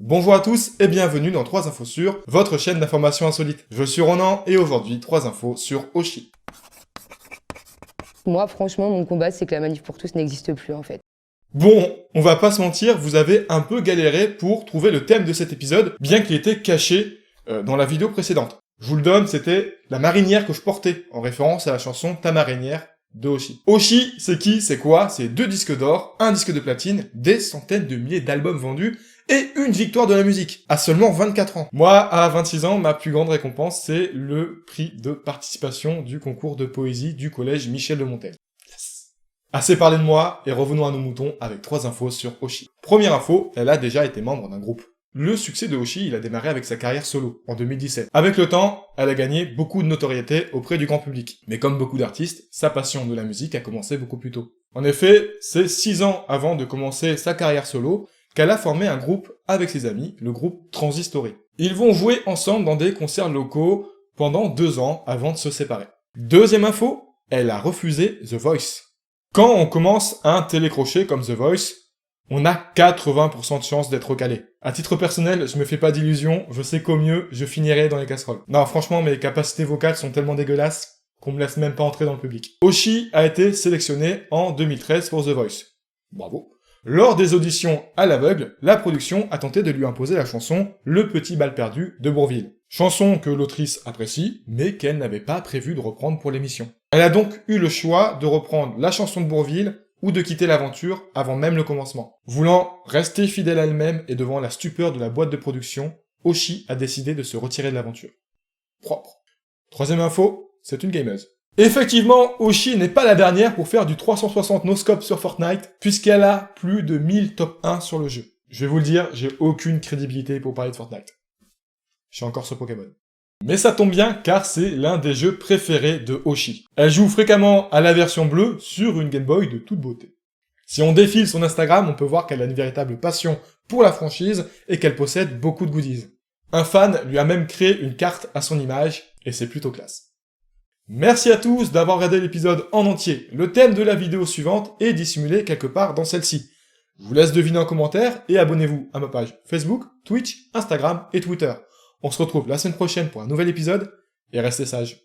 Bonjour à tous et bienvenue dans 3 infos sur votre chaîne d'information insolite. Je suis Ronan et aujourd'hui 3 infos sur Oshi. Moi, franchement, mon combat, c'est que la manif pour tous n'existe plus, en fait. Bon, on va pas se mentir, vous avez un peu galéré pour trouver le thème de cet épisode, bien qu'il était caché dans la vidéo précédente. Je vous le donne, c'était la marinière que je portais, en référence à la chanson Ta marinière de Oshi. Oshi, c'est qui, c'est quoi? C'est 2 disques d'or, 1 disque de platine, des centaines de milliers d'albums vendus, et une victoire de la musique, à seulement 24 ans. Moi, à 26 ans, ma plus grande récompense, c'est le prix de participation du concours de poésie du collège Michel de Montaigne. Yes. Assez parlé de moi, et revenons à nos moutons avec 3 infos sur Oshi. Première info, elle a déjà été membre d'un groupe. Le succès de Oshi, il a démarré avec sa carrière solo, en 2017. Avec le temps, elle a gagné beaucoup de notoriété auprès du grand public. Mais comme beaucoup d'artistes, sa passion de la musique a commencé beaucoup plus tôt. En effet, c'est 6 ans avant de commencer sa carrière solo, qu'elle a formé un groupe avec ses amis, le groupe Transistoré. Ils vont jouer ensemble dans des concerts locaux pendant 2 ans avant de se séparer. Deuxième info, elle a refusé The Voice. Quand on commence un télécrochet comme The Voice, on a 80% de chance d'être recalé. À titre personnel, je me fais pas d'illusions, je sais qu'au mieux, je finirai dans les casseroles. Non, franchement, mes capacités vocales sont tellement dégueulasses qu'on me laisse même pas entrer dans le public. Oshi a été sélectionné en 2013 pour The Voice. Bravo. Lors des auditions à l'aveugle, la production a tenté de lui imposer la chanson « Le petit bal perdu » de Bourvil. Chanson que l'autrice apprécie, mais qu'elle n'avait pas prévu de reprendre pour l'émission. Elle a donc eu le choix de reprendre la chanson de Bourvil ou de quitter l'aventure avant même le commencement. Voulant rester fidèle à elle-même et devant la stupeur de la boîte de production, Oshi a décidé de se retirer de l'aventure. Propre. Troisième info, c'est une gameuse. Effectivement, Oshi n'est pas la dernière pour faire du 360 no-scope sur Fortnite, puisqu'elle a plus de 1000 top 1 sur le jeu. Je vais vous le dire, j'ai aucune crédibilité pour parler de Fortnite. Je suis encore sur Pokémon. Mais ça tombe bien, car c'est l'un des jeux préférés de Oshi. Elle joue fréquemment à la version bleue sur une Game Boy de toute beauté. Si on défile son Instagram, on peut voir qu'elle a une véritable passion pour la franchise et qu'elle possède beaucoup de goodies. Un fan lui a même créé une carte à son image, et c'est plutôt classe. Merci à tous d'avoir regardé l'épisode en entier. Le thème de la vidéo suivante est dissimulé quelque part dans celle-ci. Je vous laisse deviner en commentaire et abonnez-vous à ma page Facebook, Twitch, Instagram et Twitter. On se retrouve la semaine prochaine pour un nouvel épisode et restez sages.